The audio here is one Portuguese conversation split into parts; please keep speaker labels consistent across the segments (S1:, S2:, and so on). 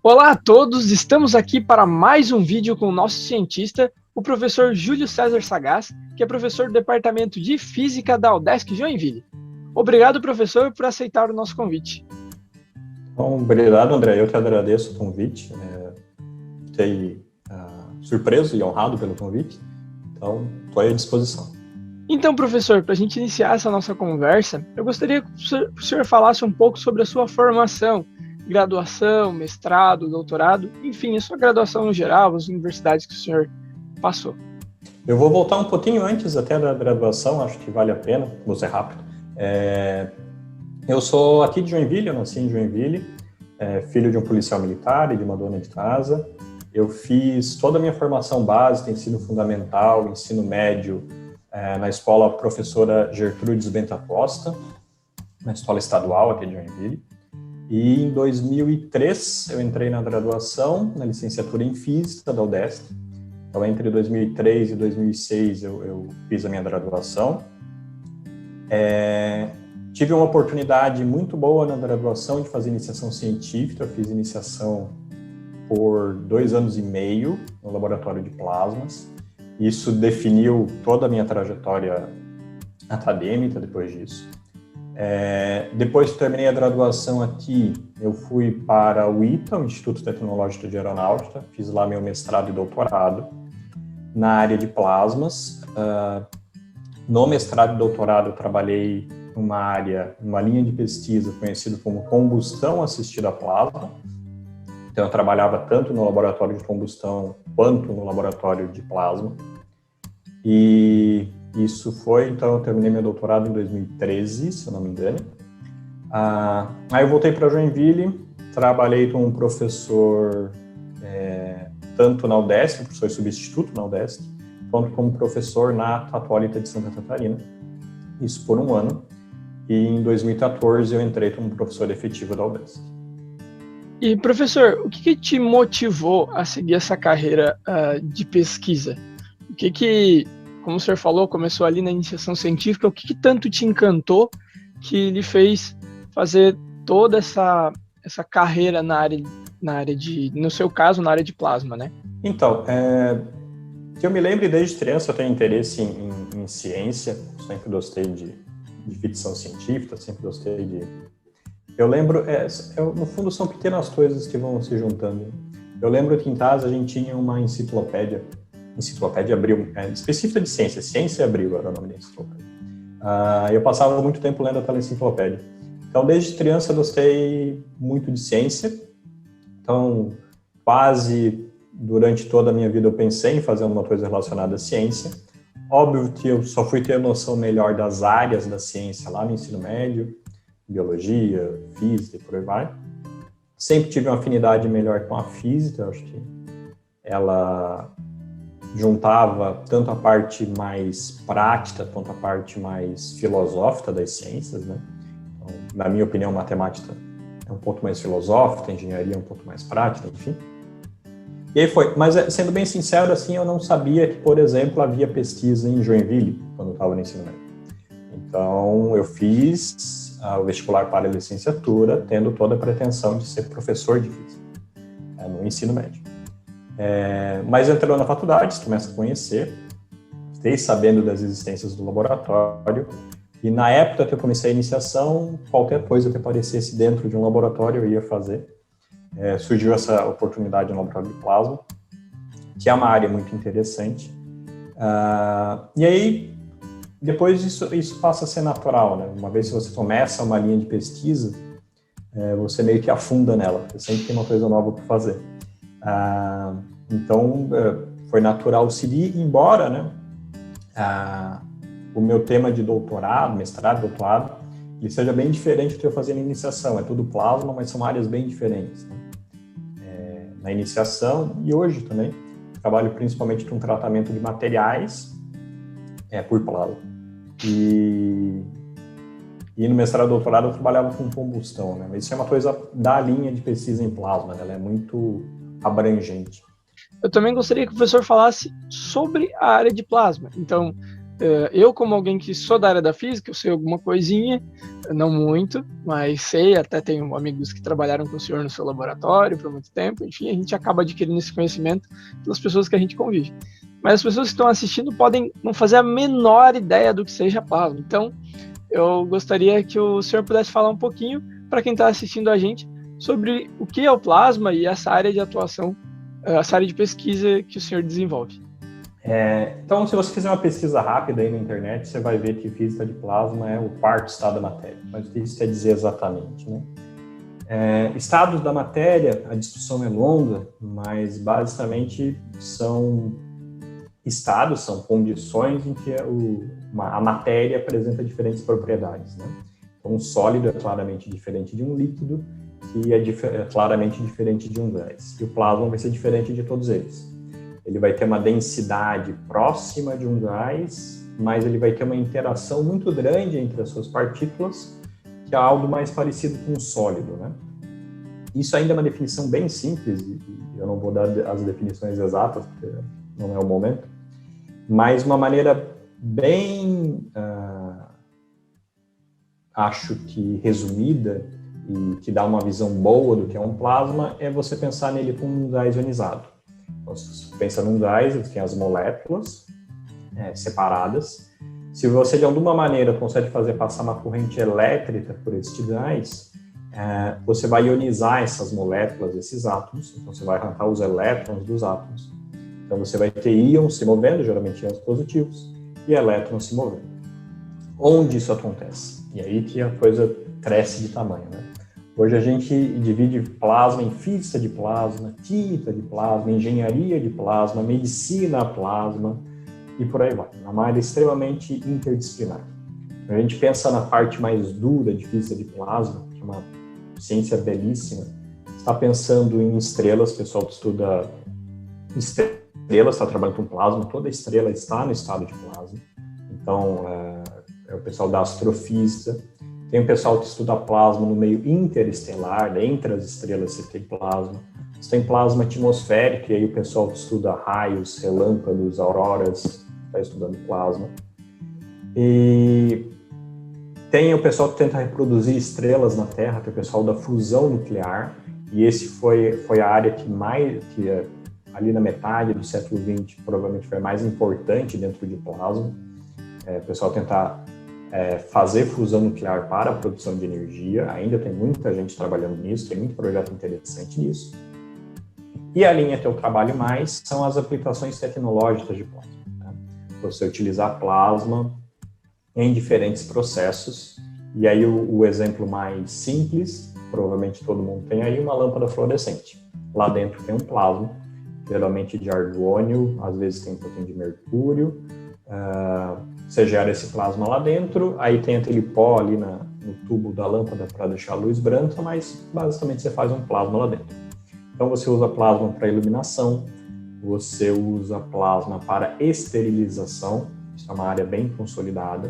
S1: Olá a todos, estamos aqui para mais um vídeo com o nosso cientista, o professor Júlio César Sagaz, que é professor do Departamento de Física da UDESC Joinville. Obrigado, professor, por aceitar o nosso convite.
S2: Bom, obrigado, André. Eu que agradeço o convite. Fiquei surpreso e honrado pelo convite, então estou à disposição.
S1: Então, professor, para a gente iniciar essa nossa conversa, eu gostaria que o senhor falasse um pouco sobre a sua formação, graduação, mestrado, doutorado, enfim, a sua graduação no geral, as universidades que o senhor passou.
S2: Eu vou voltar um pouquinho antes até da graduação, acho que vale a pena, vou ser rápido. Eu sou aqui de Joinville, eu nasci em Joinville, filho de um policial militar e de uma dona de casa. Eu fiz toda a minha formação básica, ensino fundamental, ensino médio, na escola professora Gertrudes Benta Costa, na escola estadual aqui de Joinville. E em 2003 eu entrei na graduação, na licenciatura em Física da UDESC. Então, entre 2003 e 2006 eu fiz a minha graduação. Tive uma oportunidade muito boa na graduação de fazer iniciação científica. Eu fiz iniciação por 2 anos e meio no laboratório de plasmas. Isso definiu toda a minha trajetória acadêmica depois disso. Depois que terminei a graduação aqui, eu fui para o ITA, o Instituto Tecnológico de Aeronáutica, fiz lá meu mestrado e doutorado na área de plasmas. No mestrado e doutorado eu trabalhei numa linha de pesquisa conhecida como combustão assistida a plasma. Então eu trabalhava tanto no laboratório de combustão quanto no laboratório de plasma. E isso foi, então eu terminei meu doutorado em 2013, se eu não me engano. Aí eu voltei para Joinville, trabalhei com um professor, tanto na UDESC, professor substituto na UDESC, quanto como professor na Católica de Santa Catarina, isso por 1 ano. E em 2014 eu entrei como professor efetivo da UDESC.
S1: E, professor, o que te motivou a seguir essa carreira de pesquisa? Como o senhor falou, começou ali na iniciação científica, o que tanto te encantou que lhe fez fazer toda essa carreira na área de, no seu caso, na área de plasma, né?
S2: Então, que eu me lembre desde criança, eu tenho interesse em ciência, sempre gostei de ficção científica, sempre gostei de... Eu lembro, no fundo são pequenas coisas que vão se juntando. Eu lembro que em casa a gente tinha uma enciclopédia Abril, específica de ciência, Ciência Abril era o nome da enciclopédia. Eu passava muito tempo lendo aquela enciclopédia. Então, desde criança eu gostei muito de ciência. Então, quase durante toda a minha vida eu pensei em fazer alguma coisa relacionada à ciência. Óbvio que eu só fui ter noção melhor das áreas da ciência lá no ensino médio, biologia, física e por aí vai. Sempre tive uma afinidade melhor com a física, acho que ela juntava tanto a parte mais prática quanto a parte mais filosófica das ciências, né? Então, na minha opinião, matemática é um pouco mais filosófica, engenharia é um pouco mais prática, enfim. E aí foi. Mas, sendo bem sincero, assim, eu não sabia que, por exemplo, havia pesquisa em Joinville, quando eu estava no ensino médio. Então, eu fiz o vestibular para a licenciatura, tendo toda a pretensão de ser professor de física, no ensino médio. Mas entrou na faculdade, começa a conhecer, fiquei sabendo das existências do laboratório, e na época que eu comecei a iniciação, qualquer coisa que aparecesse dentro de um laboratório eu ia fazer. Surgiu essa oportunidade no laboratório de plasma, que é uma área muito interessante. E aí, depois isso passa a ser natural, né? Uma vez que você começa uma linha de pesquisa, você meio que afunda nela, você sempre tem uma coisa nova para fazer. Então, foi natural seguir, embora, né, o meu tema de doutorado, mestrado, doutorado, ele seja bem diferente do que eu fazia na iniciação. É tudo plasma, mas são áreas bem diferentes, né? Na iniciação, e hoje também, trabalho principalmente com tratamento de materiais por plasma. E no mestrado e doutorado eu trabalhava com combustão, né? Mas isso é uma coisa da linha de pesquisa em plasma, né? Ela é muito abrangente.
S1: Eu também gostaria que o professor falasse sobre a área de plasma. Então, Eu, como alguém que sou da área da física, eu sei alguma coisinha, não muito, mas sei, até tenho amigos que trabalharam com o senhor no seu laboratório por muito tempo, enfim, a gente acaba adquirindo esse conhecimento pelas pessoas que a gente convive. Mas as pessoas que estão assistindo podem não fazer a menor ideia do que seja plasma. Então, eu gostaria que o senhor pudesse falar um pouquinho para quem está assistindo a gente sobre o que é o plasma e essa área de atuação, essa área de pesquisa que o senhor desenvolve.
S2: Então, se você fizer uma pesquisa rápida aí na internet, você vai ver que física de plasma é o quarto estado da matéria. Mas o que isso quer dizer exatamente, né? Estados da matéria, a discussão é longa, mas basicamente são estados, são condições em que a matéria apresenta diferentes propriedades, né? Então, um sólido é claramente diferente de um líquido, que é claramente diferente de um gás. E o plasma vai ser diferente de todos eles. Ele vai ter uma densidade próxima de um gás, mas ele vai ter uma interação muito grande entre as suas partículas, que é algo mais parecido com um sólido, né? Isso ainda é uma definição bem simples, e eu não vou dar as definições exatas, porque não é o momento, mas uma maneira bem, acho que resumida, e que dá uma visão boa do que é um plasma, é você pensar nele como um gás ionizado. Então, se você pensa num gás, ele tem as moléculas separadas. Se você, de alguma maneira, consegue fazer passar uma corrente elétrica por este gás, você vai ionizar essas moléculas, esses átomos. Então, você vai arrancar os elétrons dos átomos. Então, você vai ter íons se movendo, geralmente íons positivos, e elétrons se movendo. Onde isso acontece? E aí que a coisa cresce de tamanho, né? Hoje a gente divide plasma em física de plasma, química de plasma, engenharia de plasma, medicina a plasma e por aí vai. É uma área extremamente interdisciplinar. A gente pensa na parte mais dura de física de plasma, que é uma ciência belíssima. Está pensando em estrelas, o pessoal que estuda estrelas, está trabalhando com plasma, toda estrela está no estado de plasma. Então, é o pessoal da astrofísica. Tem o pessoal que estuda plasma no meio interestelar, entre as estrelas você tem plasma. Você tem plasma atmosférico, e aí o pessoal que estuda raios, relâmpagos, auroras, está estudando plasma. E tem o pessoal que tenta reproduzir estrelas na Terra, que é o pessoal da fusão nuclear, e esse foi a área que ali na metade do século XX, provavelmente foi a mais importante dentro de plasma. O pessoal tentar fazer fusão nuclear para a produção de energia. Ainda tem muita gente trabalhando nisso, tem muito projeto interessante nisso. E a linha que eu trabalho mais são as aplicações tecnológicas de plasma, né? Você utilizar plasma em diferentes processos. E aí o exemplo mais simples, provavelmente todo mundo tem aí, uma lâmpada fluorescente. Lá dentro tem um plasma, geralmente de argônio, às vezes tem um pouquinho de mercúrio. Você gera esse plasma lá dentro, aí tem aquele pó ali no tubo da lâmpada para deixar a luz branca, mas basicamente você faz um plasma lá dentro. Então você usa plasma para iluminação, você usa plasma para esterilização, isso é uma área bem consolidada.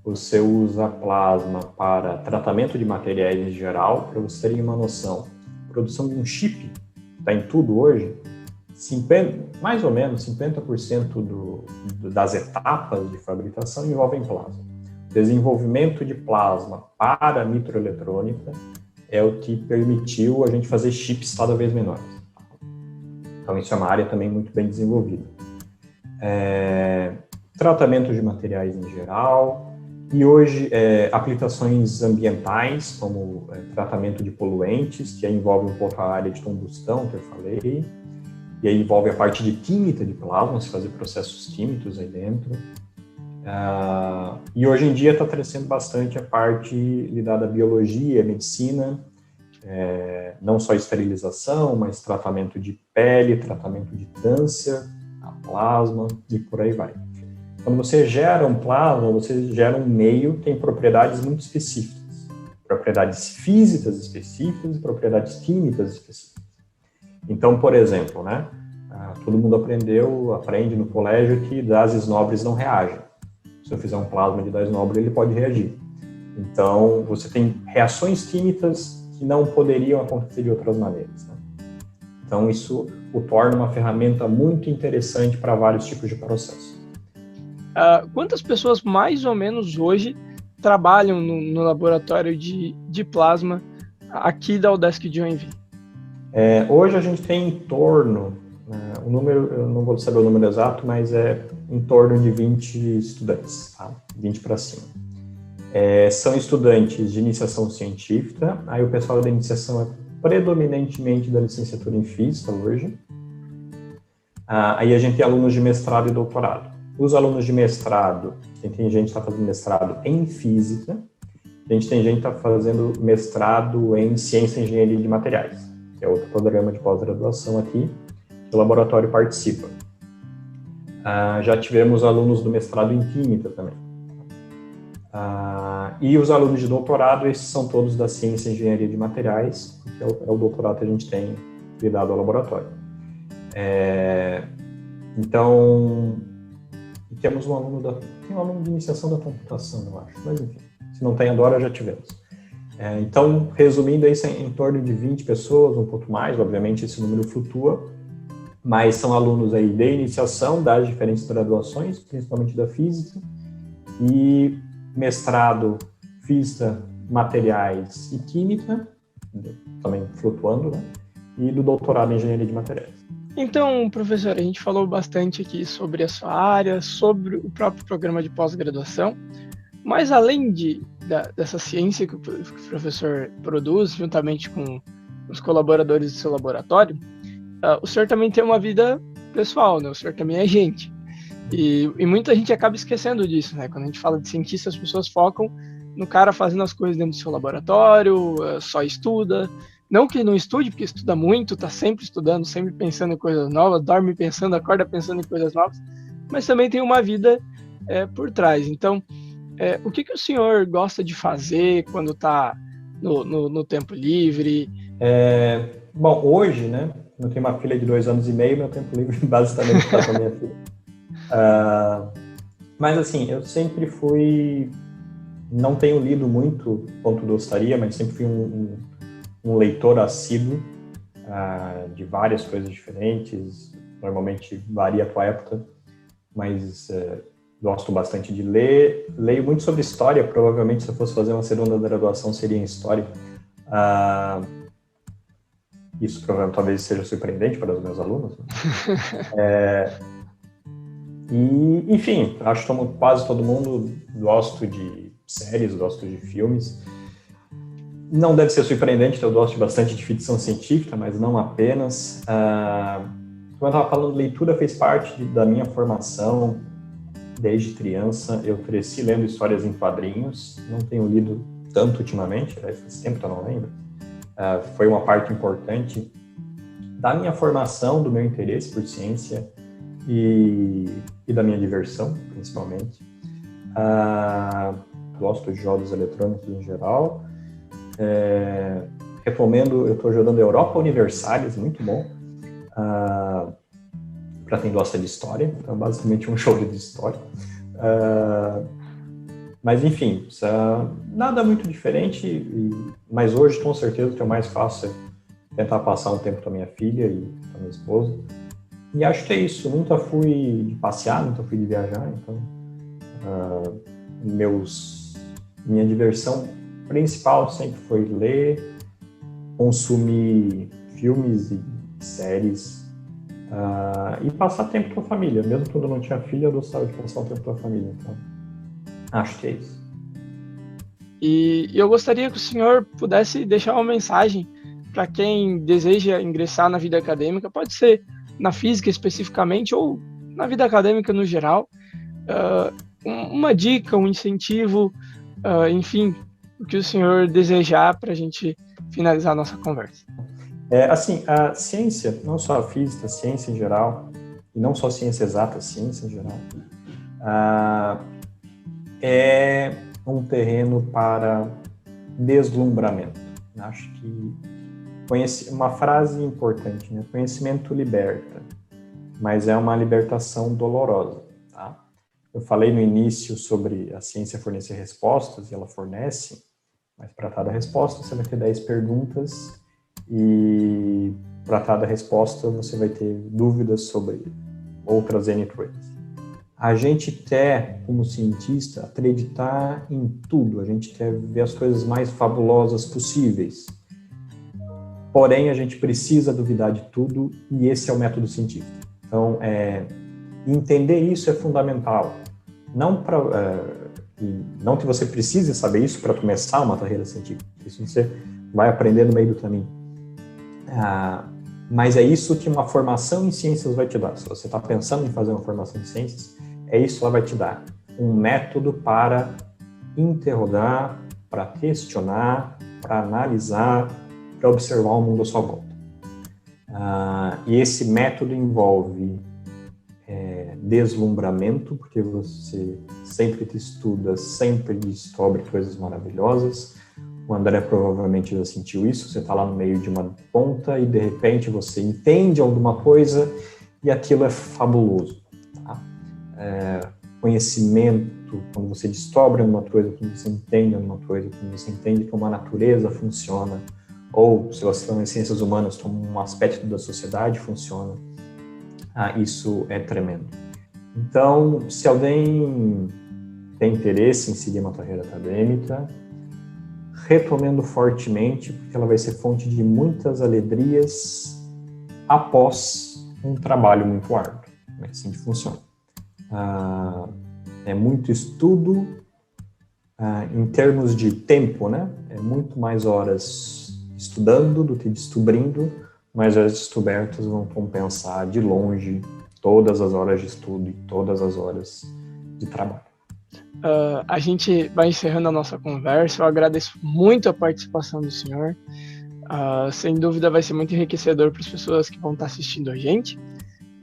S2: Você usa plasma para tratamento de materiais em geral, para vocês terem uma noção. A produção de um chip, está em tudo hoje, mais ou menos 50% das etapas de fabricação envolvem plasma. Desenvolvimento de plasma para microeletrônica é o que permitiu a gente fazer chips cada vez menores. Então, isso é uma área também muito bem desenvolvida. Tratamento de materiais em geral, e hoje aplicações ambientais, como tratamento de poluentes, que envolve um pouco a área de combustão, que eu falei, e aí envolve a parte de química de plasma, se fazer processos químicos aí dentro. E hoje em dia está crescendo bastante a parte ligada à biologia, medicina, não só esterilização, mas tratamento de pele, tratamento de câncer, a plasma e por aí vai. Quando você gera um plasma, você gera um meio que tem propriedades muito específicas, propriedades físicas específicas e propriedades químicas específicas. Então, por exemplo, né, todo mundo aprende no colégio que gases nobres não reagem. Se eu fizer um plasma de gás nobre, ele pode reagir. Então, você tem reações químicas que não poderiam acontecer de outras maneiras, né? Então, isso o torna uma ferramenta muito interessante para vários tipos de processos.
S1: quantas pessoas mais ou menos hoje trabalham no laboratório de plasma aqui da UDESC de Joinville?
S2: Hoje a gente tem em torno, o número, eu não vou saber o número exato, mas é em torno de 20 estudantes, tá? 20 para cima. São estudantes de iniciação científica, aí o pessoal da iniciação é predominantemente da licenciatura em Física hoje. Aí a gente tem alunos de mestrado e doutorado. Os alunos de mestrado, tem gente que está fazendo mestrado em Física, a gente tem gente que está fazendo mestrado em Ciência e Engenharia de Materiais, que é outro programa de pós-graduação aqui, que o laboratório participa. Já tivemos alunos do mestrado em Química também. E os alunos de doutorado, esses são todos da Ciência e Engenharia de Materiais, que é o doutorado que a gente tem lidado ao laboratório. Então, temos um aluno tem um aluno de iniciação da computação, eu acho, mas enfim, se não tem agora, já tivemos. Então, resumindo, isso é em torno de 20 pessoas, um pouco mais, obviamente esse número flutua, mas são alunos aí de iniciação das diferentes graduações, principalmente da Física, e mestrado, Física, Materiais e Química, também flutuando, né? E do doutorado em Engenharia de Materiais.
S1: Então, professor, a gente falou bastante aqui sobre a sua área, sobre o próprio programa de pós-graduação, mas além dessa ciência que o professor produz, juntamente com os colaboradores do seu laboratório, o senhor também tem uma vida pessoal, né? O senhor também é gente. E muita gente acaba esquecendo disso, né? Quando a gente fala de cientista, as pessoas focam no cara fazendo as coisas dentro do seu laboratório, só estuda. Não que não estude, porque estuda muito, tá sempre estudando, sempre pensando em coisas novas, dorme pensando, acorda pensando em coisas novas, mas também tem uma vida por trás. Então, o que o senhor gosta de fazer quando está no tempo livre?
S2: Bom, hoje, né, eu tenho uma filha de 2 anos e meio, meu tempo livre basicamente está com a minha filha. Mas assim, eu sempre não tenho lido muito quanto gostaria, mas sempre fui um leitor assíduo de várias coisas diferentes, normalmente varia com a época, mas gosto bastante de ler, leio muito sobre história, provavelmente se eu fosse fazer uma segunda graduação seria em história. Isso provavelmente talvez seja surpreendente para os meus alunos, né? E, enfim, acho que quase todo mundo gosto de séries, gosto de filmes. Não deve ser surpreendente, eu gosto bastante de ficção científica, mas não apenas. Como eu estava falando, leitura fez parte da minha formação desde criança. Eu cresci lendo histórias em quadrinhos, não tenho lido tanto ultimamente, faz tempo que eu não lembro. Foi uma parte importante da minha formação, do meu interesse por ciência e da minha diversão, principalmente. Gosto de jogos eletrônicos em geral. Recomendo, eu estou jogando Europa Universalis, muito bom, para quem gosta de história, então basicamente um jogo de história. Mas enfim, nada muito diferente, mas hoje com certeza o que eu mais faço é tentar passar um tempo com a minha filha e com a minha esposa. E acho que é isso, nunca fui de passear, nunca fui de viajar, então minha diversão principal sempre foi ler, consumir filmes e séries e passar tempo com a família. Mesmo quando eu não tinha filha, eu gostava de passar um tempo com a família. Então, acho que é isso.
S1: E eu gostaria que o senhor pudesse deixar uma mensagem para quem deseja ingressar na vida acadêmica, pode ser na física especificamente ou na vida acadêmica no geral, uma dica, um incentivo, enfim, o que o senhor desejar para a gente finalizar a nossa conversa.
S2: Assim, a ciência, não só a física, a ciência em geral, e não só ciência exata, a ciência em geral, é um terreno para deslumbramento. Acho que uma frase importante, né? Conhecimento liberta, mas é uma libertação dolorosa, tá? Eu falei no início sobre a ciência fornecer respostas, e ela fornece, mas para cada resposta você vai ter 10 perguntas, e para cada resposta você vai ter dúvidas sobre outras N coisas. A gente quer, como cientista, acreditar em tudo, a gente quer ver as coisas mais fabulosas possíveis. Porém, a gente precisa duvidar de tudo e esse é o método científico. Então, entender isso é fundamental. Não que você precise saber isso para começar uma carreira científica, isso você vai aprender no meio do caminho. Mas é isso que uma formação em ciências vai te dar. Se você está pensando em fazer uma formação em ciências, é isso que ela vai te dar. Um método para interrogar, para questionar, para analisar, para observar o mundo à sua volta. E esse método envolve deslumbramento, porque você sempre te estuda, sempre descobre coisas maravilhosas. O André provavelmente já sentiu isso, você está lá no meio de uma ponta e de repente você entende alguma coisa e aquilo é fabuloso. Tá? Conhecimento, quando você descobre alguma coisa, quando você entende alguma coisa, quando você entende como a natureza funciona, ou se você está em ciências humanas, como um aspecto da sociedade funciona, isso é tremendo. Então, se alguém tem interesse em seguir uma carreira acadêmica, recomendo fortemente, porque ela vai ser fonte de muitas alegrias após um trabalho muito árduo. É assim que funciona. É muito estudo em termos de tempo, né? É muito mais horas estudando do que descobrindo, mas as descobertas vão compensar de longe todas as horas de estudo e todas as horas de trabalho.
S1: A gente vai encerrando a nossa conversa. Eu agradeço muito a participação do senhor. Sem dúvida vai ser muito enriquecedor para as pessoas que vão estar assistindo a gente.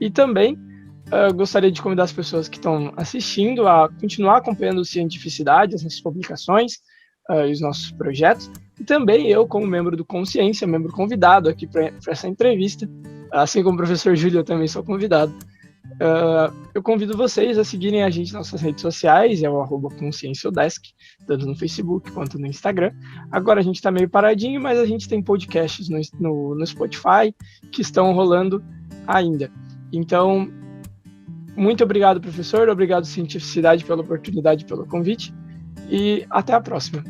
S1: E também gostaria de convidar as pessoas que estão assistindo a continuar acompanhando o Cientificidade, as nossas publicações e os nossos projetos. E também eu, como membro do Consciência, membro convidado aqui para essa entrevista, assim como o professor Júlio, eu também sou convidado. Eu convido vocês a seguirem a gente nas nossas redes sociais, é o @conscienciodesk, tanto no Facebook quanto no Instagram. Agora a gente está meio paradinho, mas a gente tem podcasts no Spotify que estão rolando ainda. Então, muito obrigado, professor, obrigado, Cientificidade, pela oportunidade, pelo convite, e até a próxima.